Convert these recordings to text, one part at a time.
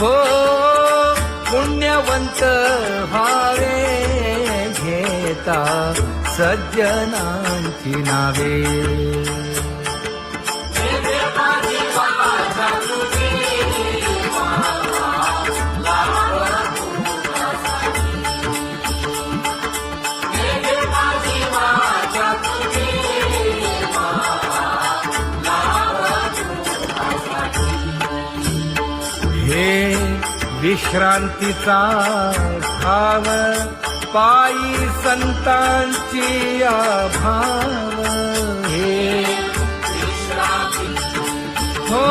हो पुण्यवंत व्हावे घेता सज्जनांची नावे. हे विश्रांतीचा भाव पायी संतांची भाव. हे हो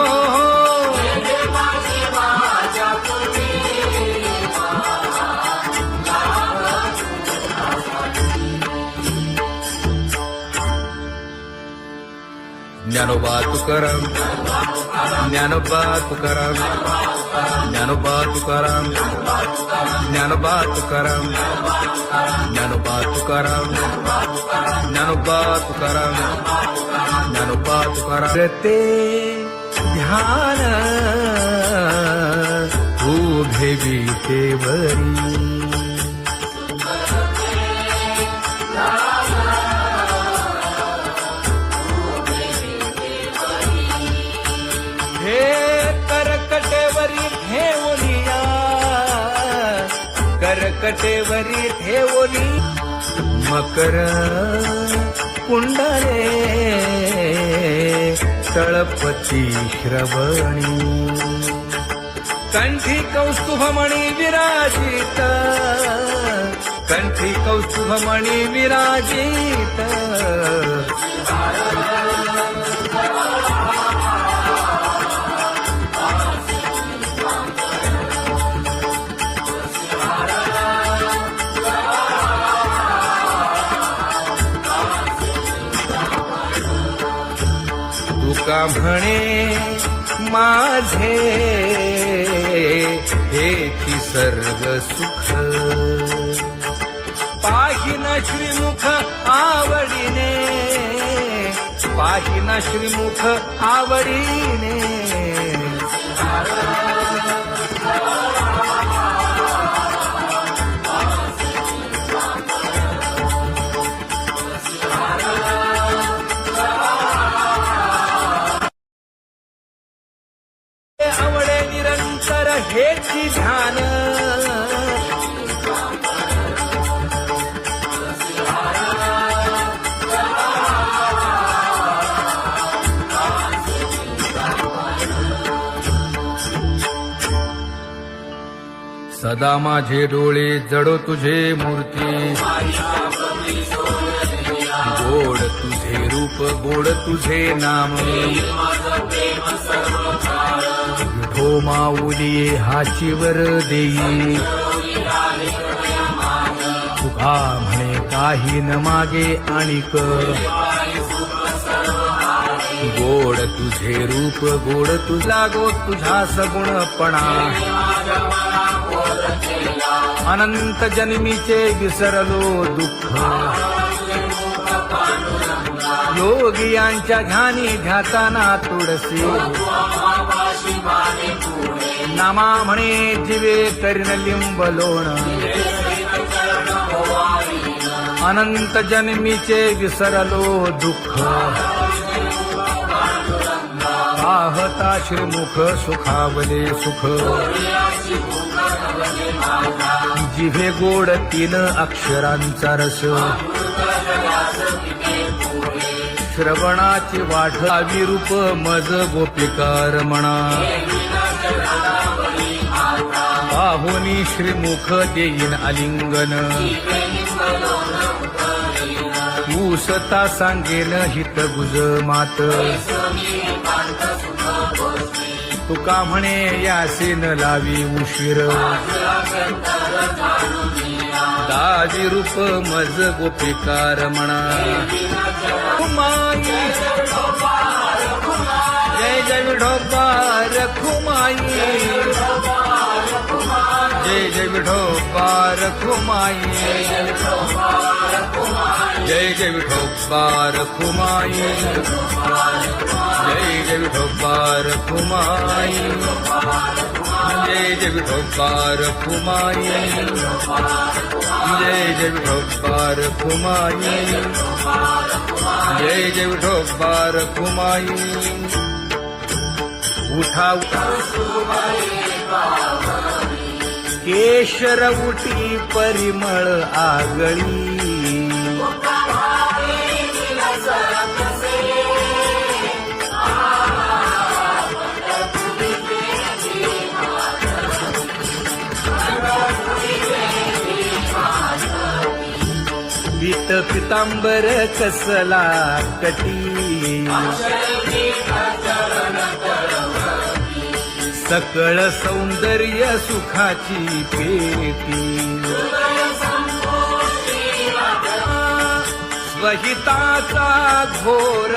ज्ञानोबा तुकाराम ज्ञानोबा तुकाराम ज्ञानोबा तुकाराम ज्ञानोबा तुकाराम ज्ञानोबा तुकाराम ज्ञानोबा तुकाराम ज्ञानोबा तुकाराम. ते ध्यान उभे विटेवरी करकटेवरी ठेवली मकर कुंडले तळपती श्रवणी. कंठी कौस्तुभमणी विराजित कंठी कौस्तुभमणी विराजित. तुका म्हणे माझे हेची सर्व सुख पाहिन श्रीमुख आवडीने पाहिन श्रीमुख आवडीने. आवडे निरंतर हेची ध्यान सदा माझे डोळे जडो तुझे मूर्ती. गोड तुझे रूप गोड तुझे नाम. विठो माऊली हाचीवर देई तुका म्हणे काही न मागे आणिक. गोड तुझे रूप गोड तुझा गो तुझा सगुणपणा. अनंत जन्मीचे विसरलो दुःख. योगियांच्या ध्यानी ध्याताना तुळसी. नामा म्हणे जीवे करीन लिंब लोण. अनंत जन्मीचे विसरलो दुःख. पाहता श्रीमुख सुखावले सुख. जिभे गोड 3 अक्षरांचा रस. श्रवणाची वाढ विरूप मज गोपिकार म्हणा. पाहुनी श्रीमुख देईन आलिंगन. ऊसता सांगेन हित गुज मात. तुका म्हणे यासे न लावी उशीर. दाजी रूप मज गोपिकार म्हणा. जय जय विठोबा रखुमाई. जय जय विठोबा रखुमाई. जय जय विठोबा रखुमाई. जय जय विठोबा रखुमाई. जय जय विठोबार कुमाई, जय जय विठोबार कुमाई, जय जय विठोबार कुमाई. उठा केशर उठी परिमळ आगळी, पीत पितांबर कसला कटी, सकळ सौंदर्य सुखाची पेटी. स्वहिताचा घोर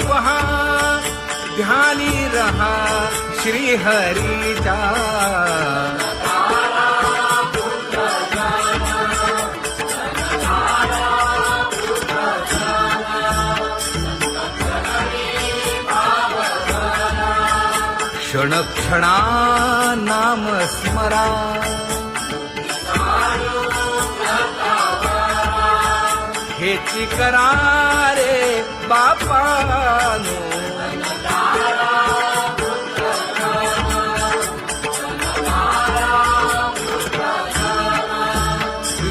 वहा, ध्यानी रहा श्रीहरीचा. क्षण क्षणा नाम स्मरा, हेची करा रे बापानो.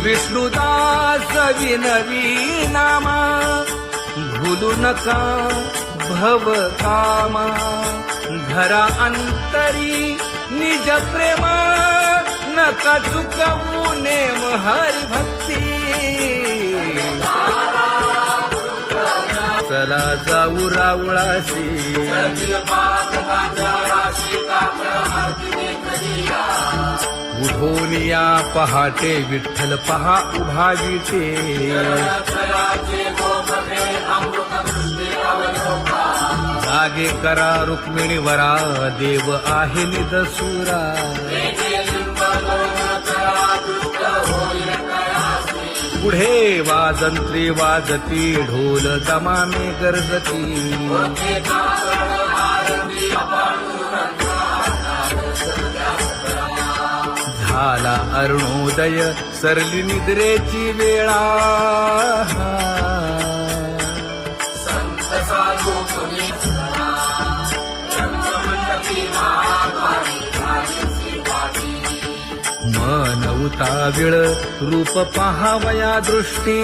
विष्णुदास विनवी नामा, भूलू नका भव कामा. घरा अंतरी निज प्रेम, नका चुकवू नेम हरी भक्ती. चला जाऊ रावळाशी, उठून या पहाटे विठ्ठल पहा उभा विटे. जागे करा रुक्मिणी वरा, देव आहे निदसुरा. पुढे वाजंत्री वाजती, ढोल दमामे गरजती. झाला अरुणोदय, सरली निद्रेची वेळा. मन उताविळ रूप पहावया दृष्टी.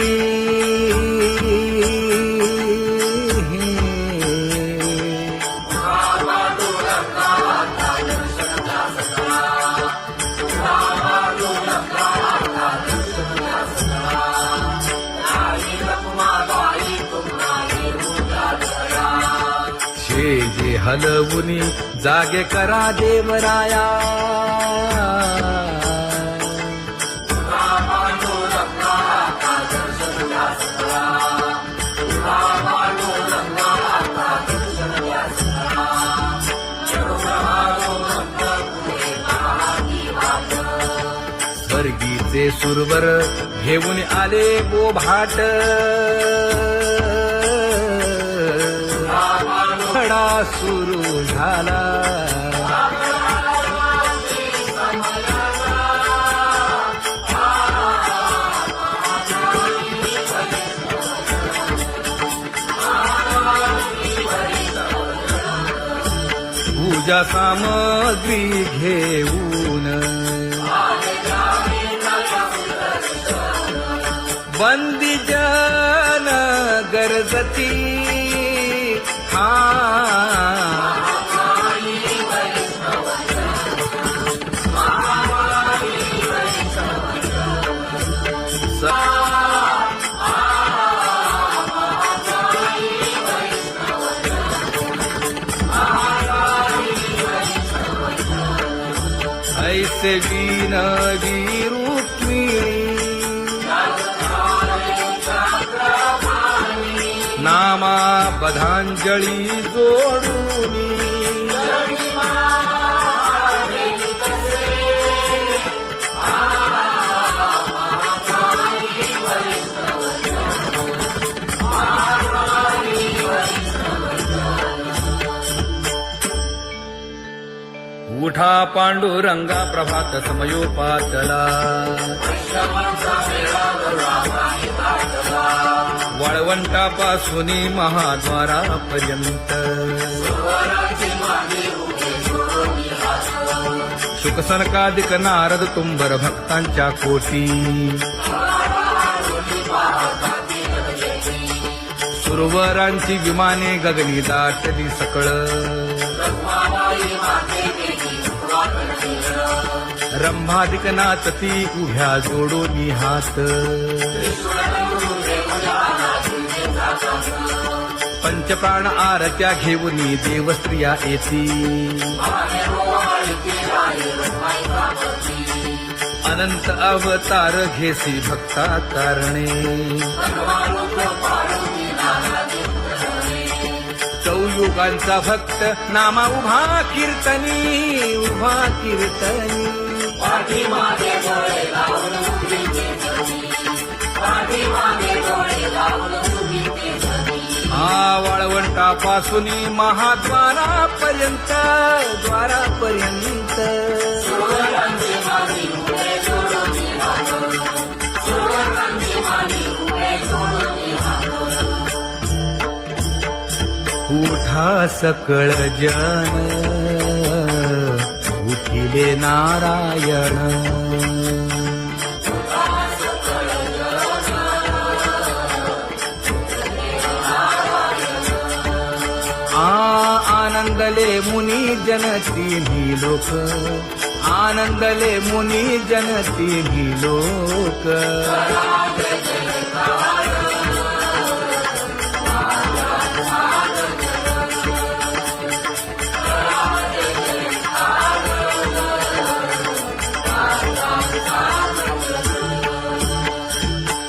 जे हलवुनी जागे करा देवराया. स्वर्गीचे सुरवर घेऊन आले बोभाट. खडा सुरू झाला, पूजा सामग्री घेऊन. बंदी जन गरजती, ऐसे विनवी रुक्मिणी, नामा बधांजळी जोडूनी. उठा पांडुरंगा प्रभात समयोपातला वाळवंटापासून महाद्वारापर्यंत शुकसनकादिक नारद तुंबर भक्तांच्या कोटी सुरवरांची विमाने गगनी दाटली सकळ रंभादिक नाचती उभ्या जोडोनी हात पंचप्राण आरत्या घेऊनी देवस्त्रिया येती अनंत अवतार घेसी भक्ता कारणे चौयुगांचा भक्त नामा उभा कीर्तनी वाळवंटापासून महाद्वारापर्यंत उठा सकळ जन उठिले नारायण आनंदले मुनी जन तिन्ही लोक आनंदले मुनी जन तिन्ही लोक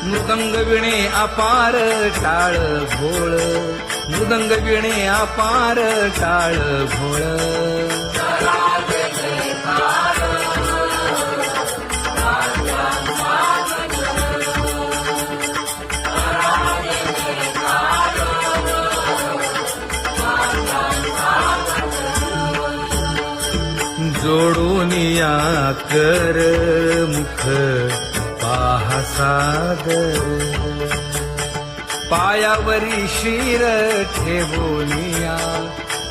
मृदंग विणे अपार टाळ भोळ मृदंग विणे अपार टाळ भोळ जोडूनिया कर मुख पाहा सागर पायावरी शिर ठेवोनिया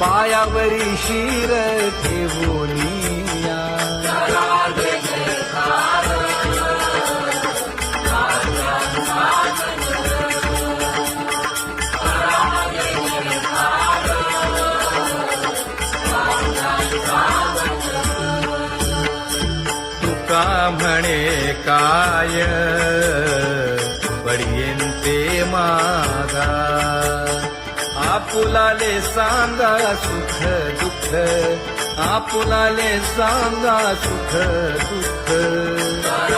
पायावरी शिर ठेवोनिया तुका म्हणे काय पडियेंते मागा आपुलाले सांगा सुख दुःख आपुलाले सांगा सुख दुःख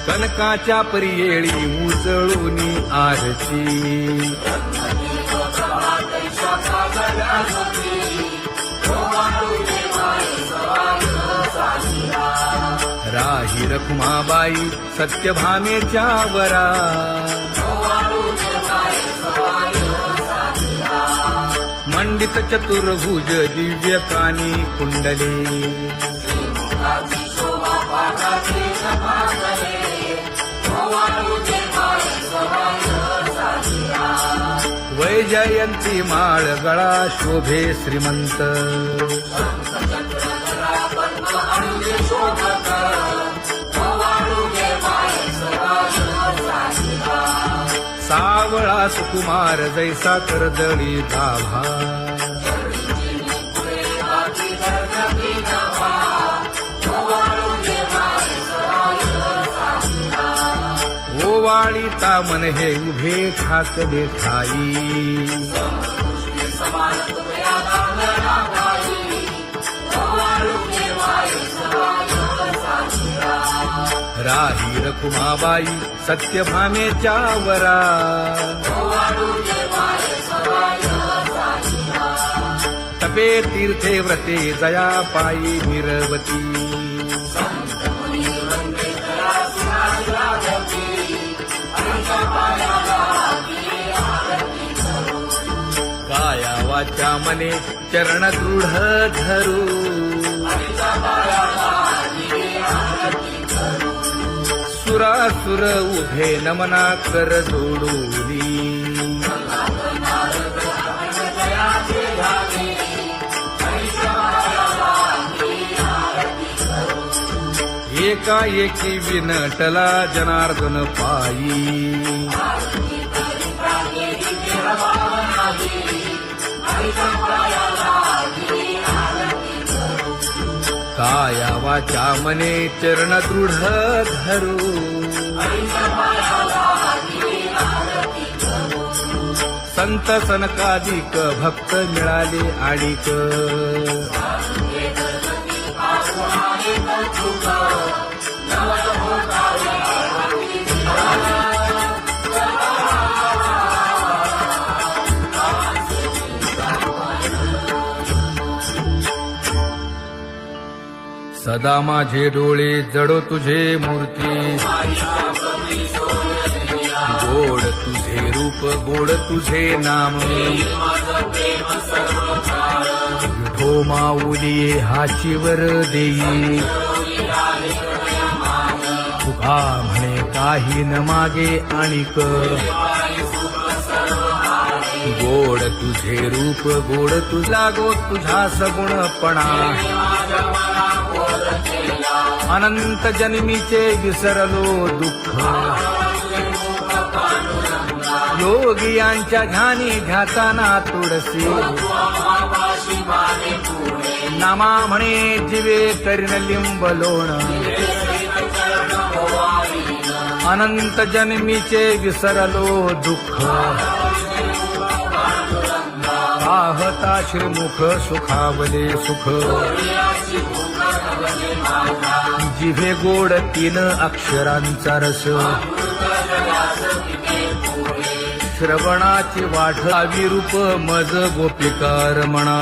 कनकाच्या परियेळी उजळूनी आरती राही रखुमाबाई सत्यभामेच्या वरा मंडित चतुर्भुज दिव्य कानी कुंडले वैजयंती माळ गळा शोभे श्रीमंत सावळा सुकुमार जैसा करदळी गाभा ओवाळीता मन हे उभे ठाकले ठाई राही रखुमाबाई सत्यभामेच्या वरा नभे तीर्थे व्रते जया पायी निरवती काया वाचा मने चरण दृढ धरू सुरासुर उभे नमना कर जोडूनी एकाएकी विनटला जनार्दन पायी काया वाचा मने चरण दृढ धरू संत सनकादिक भक्त मिळाले आणिक सदा माझे डोळे जडो तुझे मूर्ती गोड तुझे रूप गोड तुझे नाम विठो माऊली हाचीवर देई तुका म्हणे काही न मागे आणिक गोड तुझे रूप गोड तुझा गो तुझा सगुणपणा अनंत जन्मीचे विसरलो दुःख योगियांच्या ध्यानी ध्याताना तुळसी नामा म्हणे जीवे करीन लिंब लोण अनंत जन्मीचे विसरलो दुःख पाहता श्रीमुख सुखावले सुख जिभे गोड 3 अक्षरांचा रस श्रवणाची वाढ विरूप मज गोपिकार म्हणा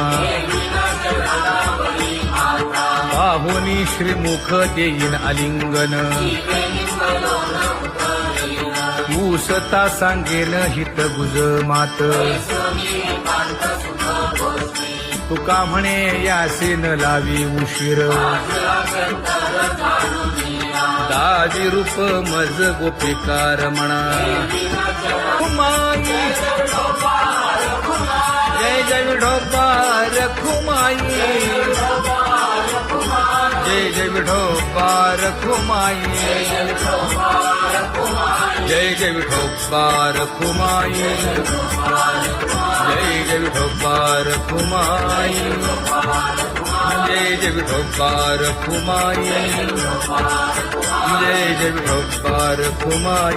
पाहुनी श्रीमुख देईन आलिंगन ऊसता सांगेन हित गुज मात तुका म्हणे यासे न लावी उशीर दाजी रूप मज गोपिकार म्हणा जय जय विठोबा रखुमाई जय जय विठोबा रखुमाई जय जय विठोबा रखुमाई जय जय विठोबा रखुमाई जय जय विठोबा रखुमाई जय जय विठोबा रखुमाई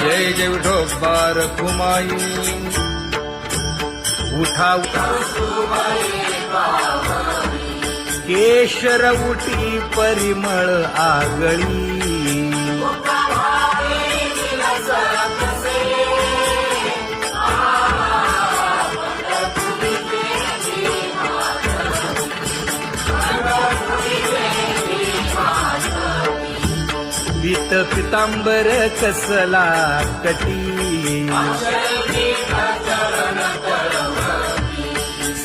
जय जय विठोबा रखुमाई उठा केशर उटी परिमळ आगळी पीत पितांबर कसला कटी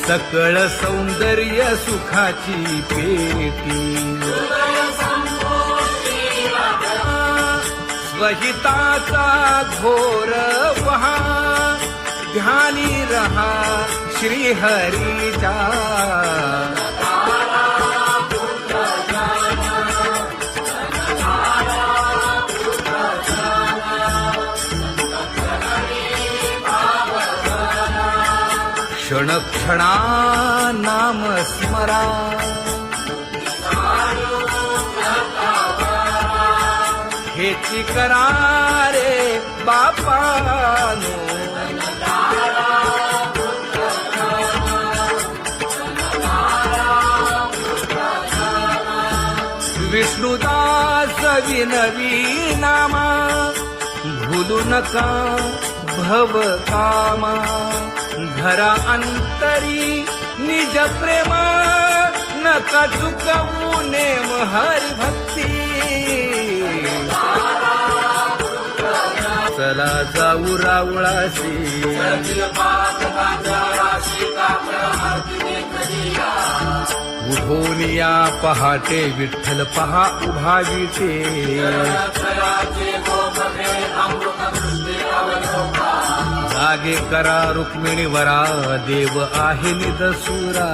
सकळ सौंदर्य सुखाची पेटी स्वहिताचा घोर वहा ध्यानी रहा श्रीहरीचा क्षण क्षणा नाम स्मरा हेची करा रे बापानो विष्णुदास विनवी नामा भूलू नका भव कामा धरा अंतरी निज प्रेम नका चुकवू नेम हरी भक्ती चला जाऊ रावळासी उठोनिया पहाटे विठ्ठल पहा उभा विटे जागे करा रुक्मिणीवरा देव आहे निदसुरा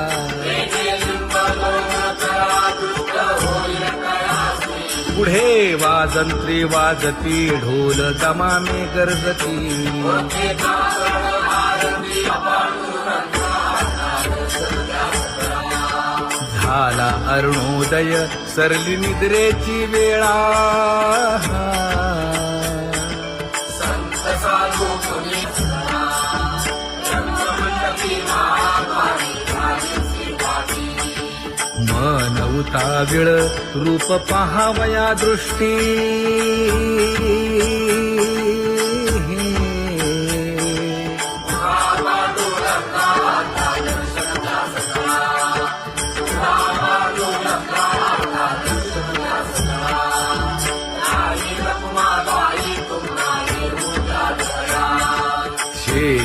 पुढे वाजंत्री वाजती ढोल दमामे गरजती झाला अरुणोदय सरली निद्रेची वेळा मन उताविळ रूप पहावया दृष्टी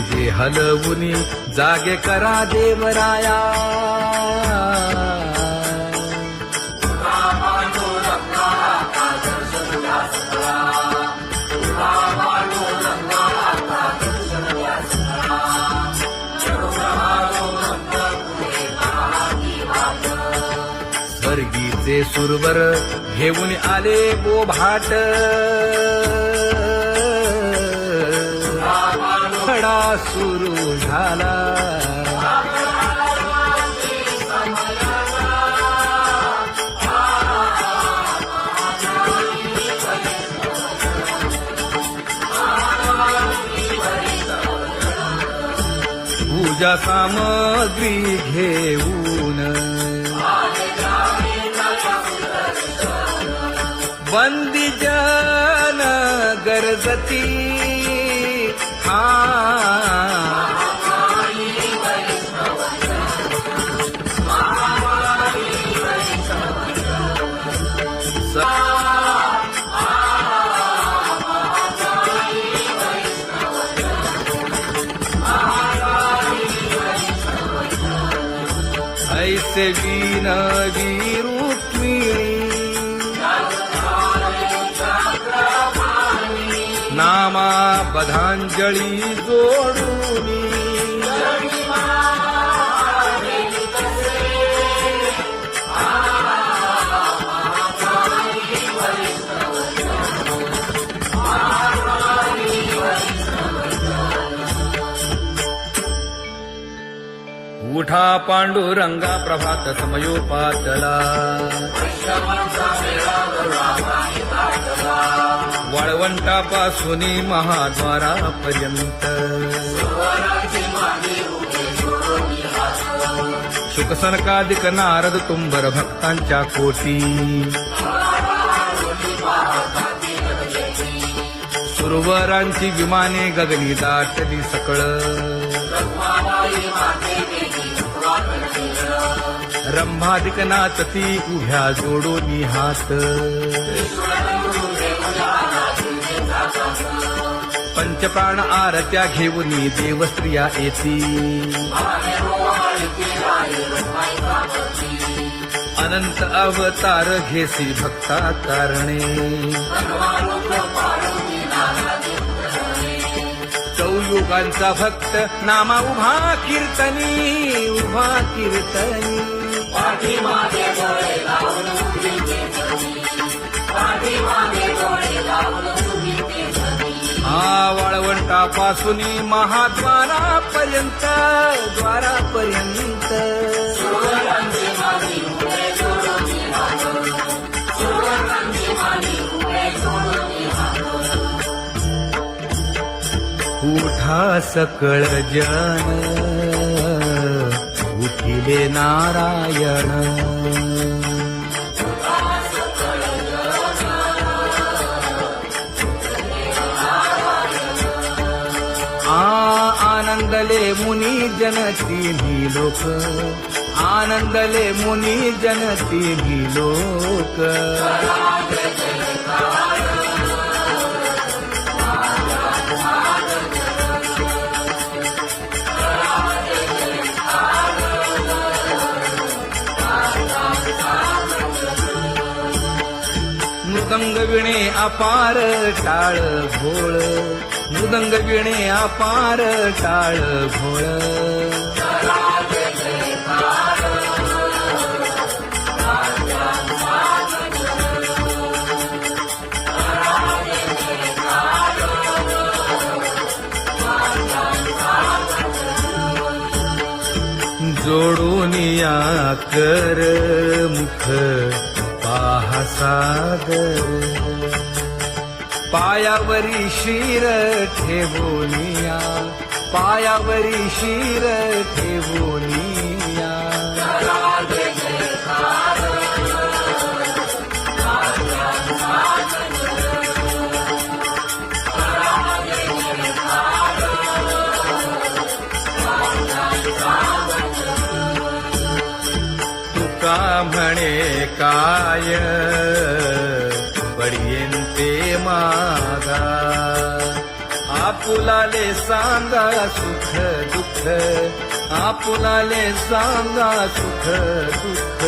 जे हलवुनी जागे करा देवराया स्वर्गीचे सुरवर घेऊन आले बोभाट खडा सुरू झाला पूजा सामग्री घेऊन बंदी जन गरजती ऐसे विनवी रुक्मिणी नामा बधांजळी जोडूनी उठा पांडुरंगा प्रभात समयोपातला वाळवंटापासून महाद्वारापर्यंत शुकसनकादिक नारद तुंबर भक्तांच्या कोटी सुरवरांची विमाने गगनी दाटली सकळ रंभादिक नाचती उभ्या जोडोनी हात पंचप्राण आरत्या घेऊनी देवस्त्रिया येती अनंत अवतार घेसी भक्ता कारणे चौयुगांचा भक्त नामा उभा कीर्तनी उभा कीर्तनी वाळवंटापासून महाद्वारापर्यंत द्वारापर्यंत उठा सकळ जन उठिले नारायण आनंदले मुनी जन तिन्ही लोक, आनंदले मुनी जन तिन्ही लोक. मृदंग विणे अपार टाळ भोळ, मृदंग विणे अपार टाळ भोळ. जोडून या कर मुख पाहा सागर, पायावरी शिर ठेवोनिया, पायावरी शिर ठेवोनिया. तुका म्हणे काय पडियेंते मागा, आपुलाले सांगा सुख दुःख, आपुलाले सांगा सुख दुःख.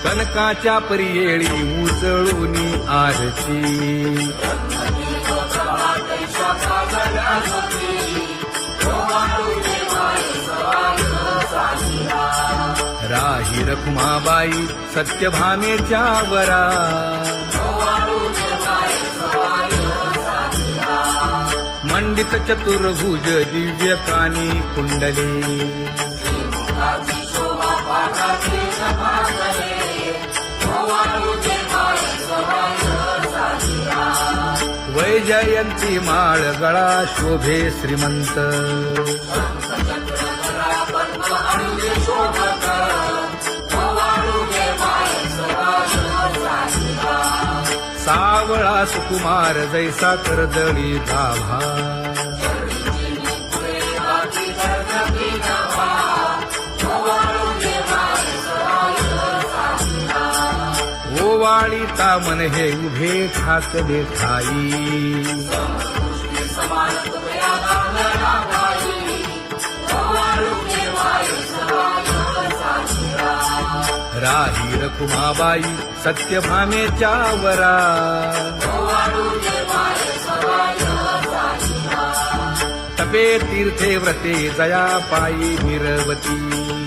कनकाच्या परियेळी उजळूनी आरती, राही रखुमाबाई सत्यभामेच्या वरा, मंडित चतुर्भुज दिव्य कानी कुंडली, वैजयंती माळ गळा शोभे श्रीमंत, सावळा सुकुमार जैसा करदळी गाभा, ओवाळी तामन हे उभे ठाकले ठाई, राही रखुमाबाई सत्यभामेच्या वरा, तपे तीर्थे व्रते जया पायी निरवती.